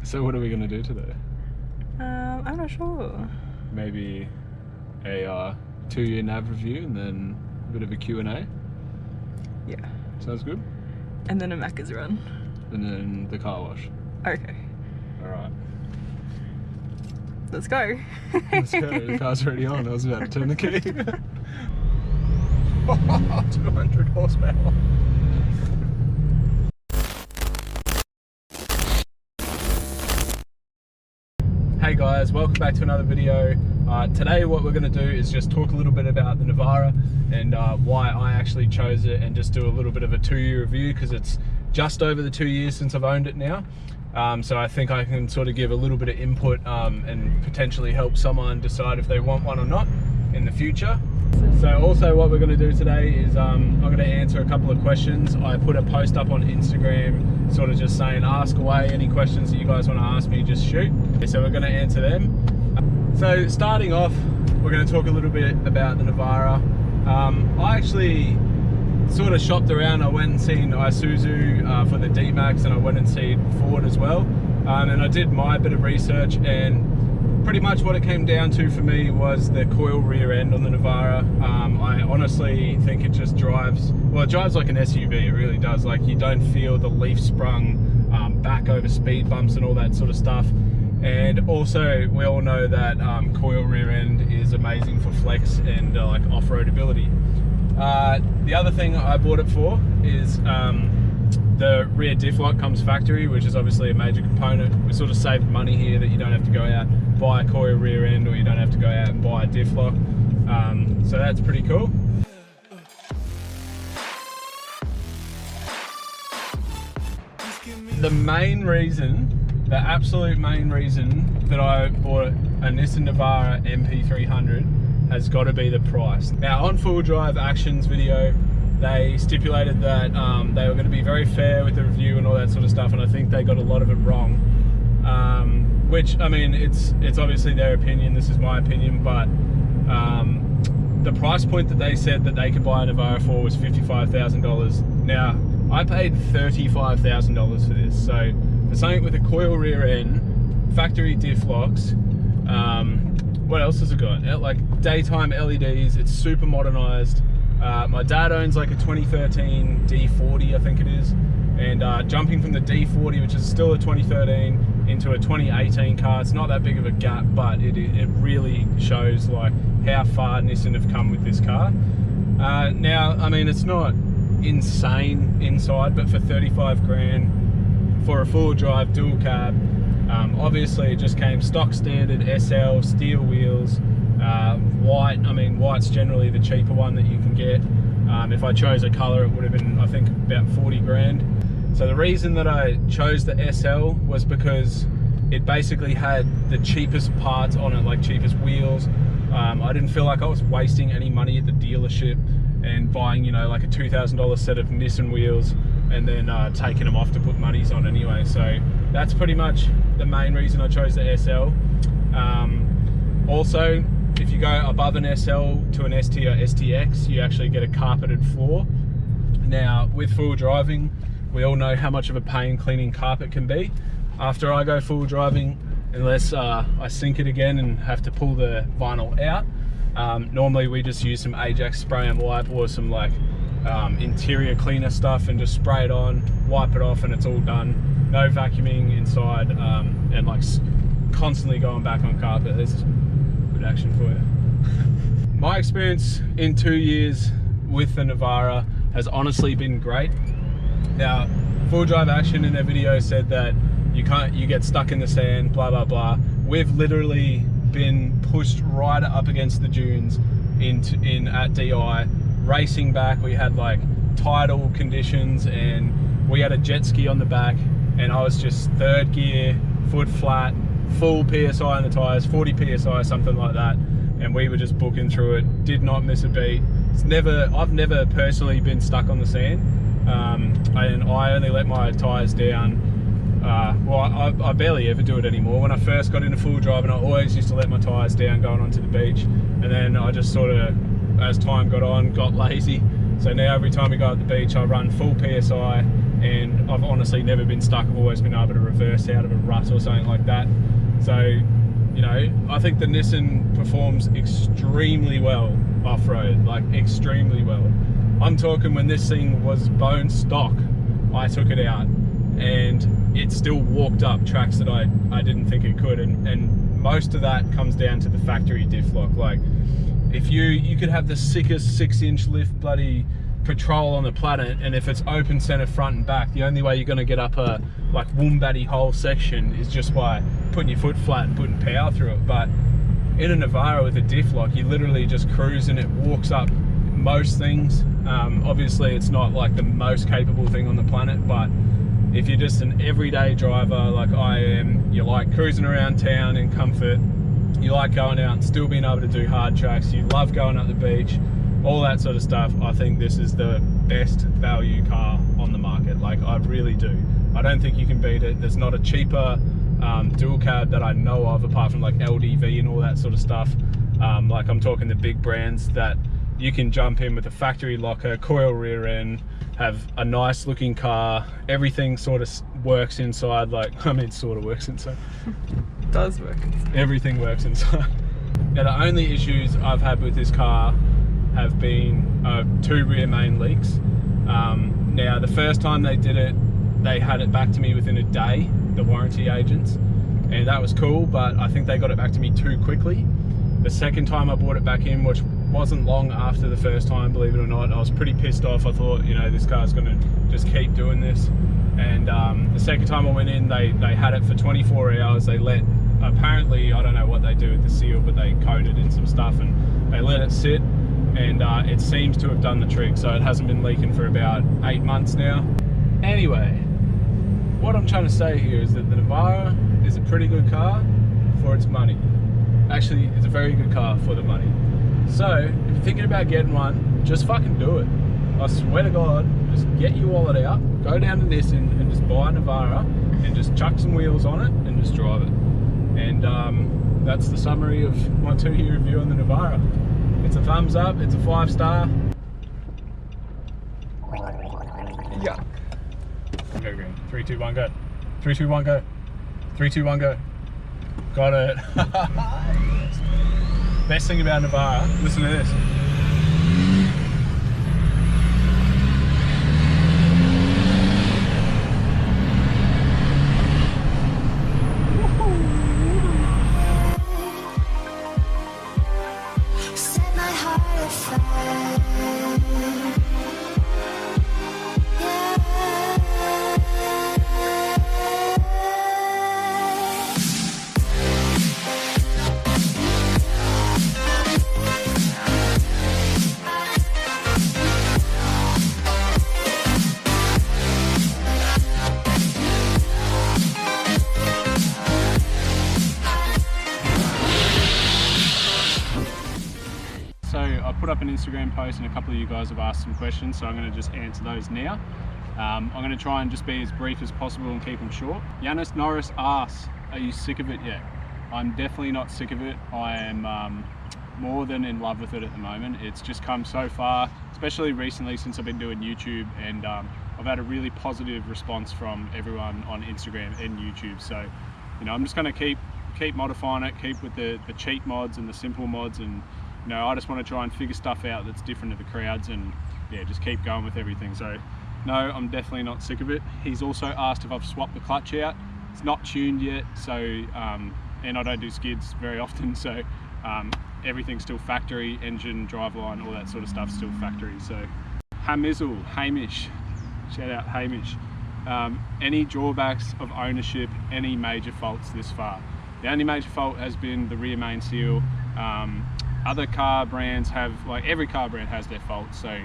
So what are we going to do today? I'm not sure. Maybe a 2-year nav review and then a bit of a Q&A? Yeah. Sounds good? And then a Macca's run. And then the car wash. Okay. Alright. Let's go. Let's go. The car's already on. I was about to turn the key. 200 horsepower. Hey guys, welcome back to another video. Today what we're going to do is just talk a little bit about the Navara and why I actually chose it, and just do a little bit of a 2-year review because it's just over the 2 years since I've owned it now. So I think I can sort of give a little bit of input and potentially help someone decide if they want one or not in the future. So also what we're going to do today is I'm going to answer a couple of questions. I put a post up on Instagram sort of just saying ask away, any questions that you guys want to ask me, just shoot. So we're going to answer them. So starting off, we're going to talk a little bit about the Navara. I actually sort of shopped around. I went and seen Isuzu for the D-Max, and I went and seen Ford as well. And I did my bit of research, and pretty much what it came down to for me was the coil rear end on the Navara. I honestly think it just drives, well, it drives like an SUV, it really does. Like, you don't feel the leaf sprung back over speed bumps and all that sort of stuff. And also, we all know that coil rear end is amazing for flex and like off-road ability. The other thing I bought it for is the rear diff lock comes factory, which is obviously a major component. We sort of saved money here that you don't have to go out and buy a coil rear end, or you don't have to go out and buy a diff lock. So that's pretty cool. The main reason, the absolute main reason that I bought a Nissan Navara NP300 has got to be the price. Now, on Full Drive Action's video, they stipulated that they were going to be very fair with the review and all that sort of stuff, and I think they got a lot of it wrong. Which, I mean, it's obviously their opinion, this is my opinion, but the price point that they said that they could buy a Navara for was $55,000. Now, I paid $35,000 for this, so for something with a coil rear end, factory diff locks, what else has it got? Like daytime LEDs, it's super modernized. My dad owns like a 2013 D40, I think it is, and jumping from the D40, which is still a 2013, into a 2018 car, it's not that big of a gap, but it really shows like how far Nissan have come with this car. Now, I mean, it's not insane inside, but for 35 grand for a full drive dual cab, obviously it just came stock standard SL, steel wheels, white. I mean, white's generally the cheaper one that you can get. If I chose a color, it would have been, I think, about 40 grand. So the reason that I chose the SL was because it basically had the cheapest parts on it, like cheapest wheels. I didn't feel like I was wasting any money at the dealership and buying, you know, like a $2,000 set of Nissan wheels and then taking them off to put monies on anyway. So that's pretty much the main reason I chose the SL. Also, if you go above an SL to an ST or STX, you actually get a carpeted floor. Now, with full driving, we all know how much of a pain cleaning carpet can be. After I go full driving, unless I sink it again and have to pull the vinyl out, normally we just use some Ajax spray and wipe, or some like interior cleaner stuff, and just spray it on, wipe it off, and it's all done. No vacuuming inside, and like constantly going back on carpet. There's good action for you. My experience in 2 years with the Navara has honestly been great. Now, Full Drive Action in their video said that you get stuck in the sand, blah blah blah. We've literally been pushed right up against the dunes at DI, racing back. We had like tidal conditions, and we had a jet ski on the back, and I was just third gear, foot flat, full PSI on the tires, 40 PSI, something like that, and we were just booking through it, did not miss a beat. I've never personally been stuck on the sand, and I only let my tires down. Well, I barely ever do it anymore. When I first got into full driving, I always used to let my tires down going onto the beach, and then I just sort of, as time got on, got lazy. So now every time we go at the beach, I run full PSI, and I've honestly never been stuck. I've always been able to reverse out of a rut or something like that. So, you know, I think the Nissan performs extremely well off-road, like extremely well. I'm talking when this thing was bone stock, I took it out and it still walked up tracks that I didn't think it could, and most of that comes down to the factory diff lock. Like, if you could have the sickest 6-inch lift bloody Patrol on the planet, and if it's open center front and back, the only way you're going to get up a like wombatty whole section is just by putting your foot flat and putting power through it. But in a Navara with a diff lock, you literally just cruise and it walks up most things. Obviously it's not like the most capable thing on the planet, but if you're just an everyday driver like I am, you like cruising around town in comfort, you like going out and still being able to do hard tracks, you love going up the beach, all that sort of stuff, I think this is the best value car on the market. Like, I really do. I don't think you can beat it. There's not a cheaper dual cab that I know of, apart from like LDV and all that sort of stuff. Like, I'm talking the big brands that you can jump in with a factory locker, coil rear end, have a nice looking car, everything sort of works inside. Like, I mean, sort of works inside. Does work inside. Everything works inside. Now, the only issues I've had with this car have been 2 rear main leaks. Now, the first time they did it, they had it back to me within a day, the warranty agents, and that was cool, but I think they got it back to me too quickly. The second time I brought it back in, which wasn't long after the first time, believe it or not, I was pretty pissed off. I thought, you know, this car's gonna just keep doing this. And the second time I went in, they had it for 24 hours. They let, apparently, I don't know what they do with the seal, but they coated in some stuff and they let it sit, and it seems to have done the trick. So it hasn't been leaking for about 8 months now. Anyway, what I'm trying to say here is that the Navara is a pretty good car for its money. Actually, it's a very good car for the money. So if you're thinking about getting one, just fucking do it. I swear to God, just get your wallet out, go down to Nissan and just buy a Navara and just chuck some wheels on it and just drive it. And that's the summary of my 2-year review on the Navara. It's a thumbs up, it's a 5-star. Yeah. Go green. 3, 2, 1, go. 3, 2, 1, go. 3, 2, 1, go. Got it. Best thing about Navara, listen to this. Set my heart afire. So I put up an Instagram post and a couple of you guys have asked some questions, so I'm going to just answer those now. I'm going to try and just be as brief as possible and keep them short. Yanis Norris asks, are you sick of it yet? I'm definitely not sick of it. I am more than in love with it at the moment. It's just come so far, especially recently since I've been doing YouTube, and I've had a really positive response from everyone on Instagram and YouTube. So, you know, I'm just going to keep modifying it, keep with the cheap mods and the simple mods, and you know, I just want to try and figure stuff out that's different to the crowds, and yeah, just keep going with everything. So no, I'm definitely not sick of it. He's also asked if I've swapped the clutch out. It's not tuned yet, so and I don't do skids very often, so everything's still factory, engine, driveline, all that sort of stuff still factory. So Hamish, shout out Hamish. Any drawbacks of ownership, any major faults this far? The only major fault has been the rear main seal. Other car brands have, like every car brand has their faults, so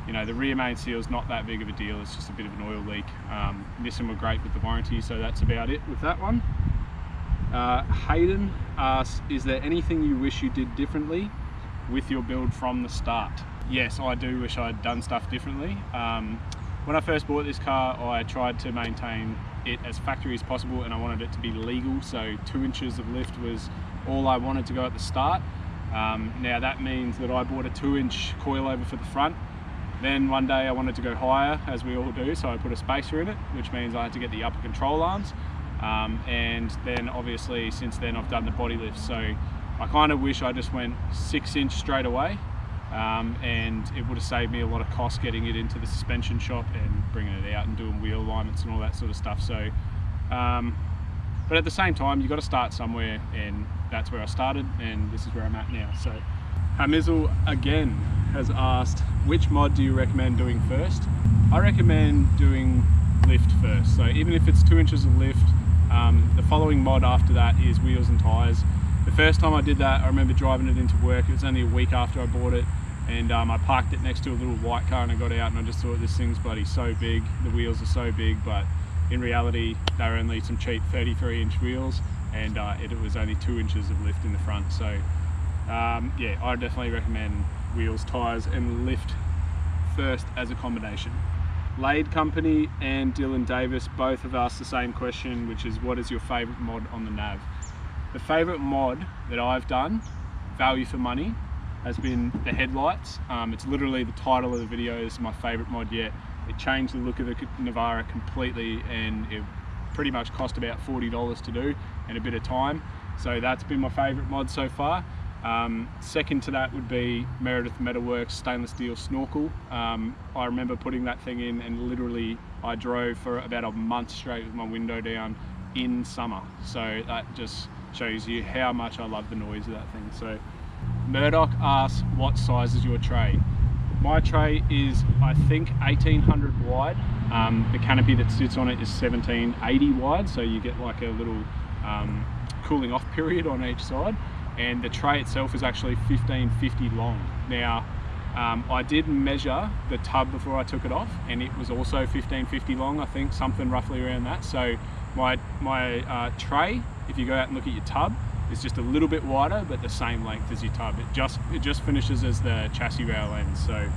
you know, the rear main seal is not that big of a deal, it's just a bit of an oil leak. Nissan were great with the warranty, so that's about it with that one. Hayden asks, is there anything you wish you did differently with your build from the start? Yes, I do wish I'd done stuff differently. When I first bought this car, I tried to maintain it as factory as possible, and I wanted it to be legal, so 2 inches of lift was all I wanted to go at the start. Now that means that I bought a 2-inch coilover for the front, Then one day I wanted to go higher, as we all do, so I put a spacer in it, which means I had to get the upper control arms. And then obviously since then I've done the body lift, so I kind of wish I just went 6-inch straight away, and it would have saved me a lot of cost getting it into the suspension shop and bringing it out and doing wheel alignments and all that sort of stuff. So but at the same time, you've got to start somewhere, and that's where I started, and this is where I'm at now. So Hamizel again has asked, which mod do you recommend doing first? I recommend doing lift first. So even if it's 2 inches of lift, the following mod after that is wheels and tires. The first time I did that, I remember driving it into work. It was only a week after I bought it, and I parked it next to a little white car, and I got out and I just thought, this thing's bloody so big, the wheels are so big, but in reality they're only some cheap 33-inch wheels, and it was only 2 inches of lift in the front. So yeah, I definitely recommend wheels, tires and lift first as a combination. Lade Company and Dylan Davis both have asked the same question, which is, what is your favourite mod on the nav? The favourite mod that I've done, value for money, has been the headlights. It's literally the title of the video is my favourite mod yet. It changed the look of the Navara completely, and it pretty much cost about $40 to do and a bit of time. So that's been my favourite mod so far. Second to that would be Meredith Metalworks stainless steel Snorkel. I remember putting that thing in, and literally I drove for about a month straight with my window down in summer. So that just shows you how much I love the noise of that thing. So Murdoch asks, what size is your tray? My tray is, I think, 1800 wide. The canopy that sits on it is 1780 wide, so you get like a little cooling off period on each side. And the tray itself is actually 1550 long. Now, I did measure the tub before I took it off, and it was also 1550 long, I think, something roughly around that. So my tray, if you go out and look at your tub, is just a little bit wider, but the same length as your tub. It just finishes as the chassis rail ends. So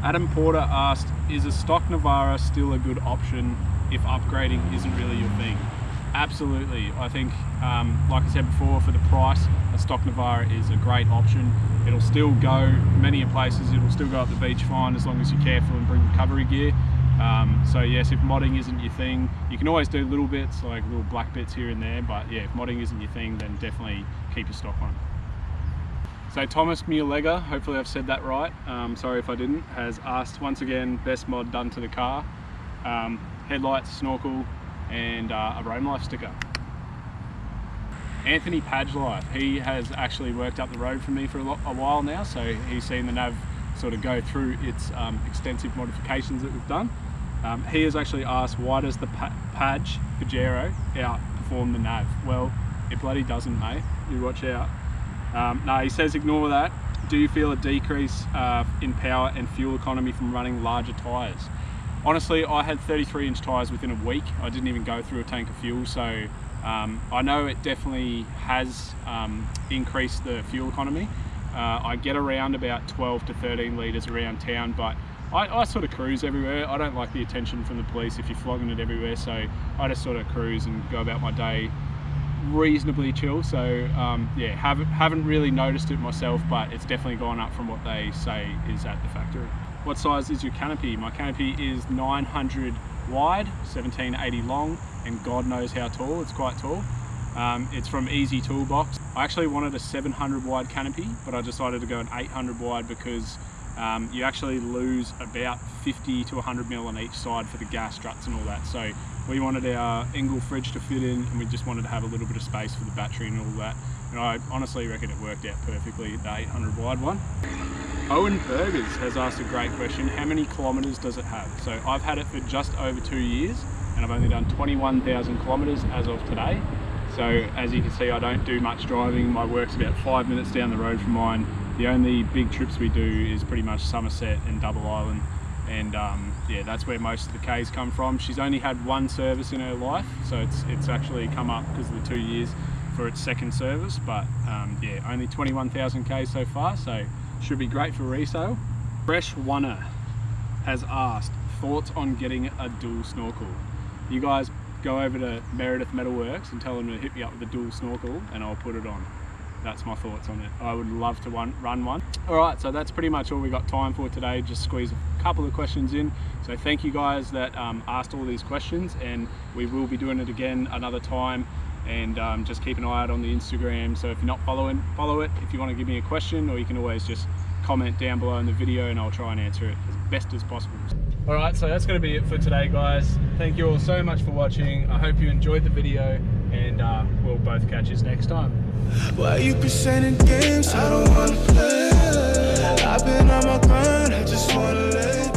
Adam Porter asked, is a stock Navara still a good option if upgrading isn't really your thing? Absolutely. I think, like I said before, for the price, a stock Navara is a great option. It'll still go many places, it'll still go up the beach fine as long as you're careful and bring recovery gear. So yes, if modding isn't your thing, you can always do little bits, like little black bits here and there, but yeah, if modding isn't your thing, then definitely keep your stock one. So Thomas Mulegger, hopefully I've said that right, sorry if I didn't, has asked once again, best mod done to the car. Headlights, snorkel, and a Roam Life sticker. Anthony Padgelife, he has actually worked up the road for me for a while now, so he's seen the nav sort of go through its extensive modifications that we've done. He has actually asked, why does the Padge Pajero outperform the nav? Well, it bloody doesn't, mate. You watch out. No, he says ignore that. Do you feel a decrease in power and fuel economy from running larger tyres? Honestly, I had 33-inch tyres within a week. I didn't even go through a tank of fuel, so I know it definitely has increased the fuel economy. I get around about 12 to 13 litres around town, but I sort of cruise everywhere. I don't like the attention from the police if you're flogging it everywhere, so I just sort of cruise and go about my day reasonably chill. So yeah, haven't really noticed it myself, but it's definitely gone up from what they say is at the factory. What size is your canopy? My canopy is 900 wide, 1780 long, and God knows how tall. It's quite tall. It's from Easy Toolbox. I actually wanted a 700 wide canopy, but I decided to go an 800 wide because you actually lose about 50 to 100 mil on each side for the gas struts and all that. So we wanted our Engel fridge to fit in, and we just wanted to have a little bit of space for the battery and all that. And I honestly reckon it worked out perfectly, the 800 wide one. Owen Burgers has asked a great question. How many kilometres does it have? So I've had it for just over 2 years, and I've only done 21,000 kilometres as of today. So as you can see, I don't do much driving. My work's about 5 minutes down the road from mine. The only big trips we do is pretty much Somerset and Double Island, and yeah, that's where most of the K's come from. She's only had one service in her life, so it's actually come up because of the 2 years for its second service, but yeah, only 21,000 K so far, so should be great for resale. Fresh Wunner has asked, thoughts on getting a dual snorkel? You guys go over to Meredith Metalworks and tell them to hit me up with a dual snorkel and I'll put it on. that's my thoughts on it. I would love to run one. All right, so that's pretty much all we got time for today. Just squeeze a couple of questions in. So thank you guys that asked all these questions, and we will be doing it again another time. And just keep an eye out on the Instagram. So if you're not following, follow it. If you want to give me a question, or you can always just comment down below in the video and I'll try and answer it as best as possible. All right, so that's going to be it for today, guys. Thank you all so much for watching. I hope you enjoyed the video, and we'll both catch you next time. Why you presenting games I don't wanna play? I've been on my grind, I just wanna lay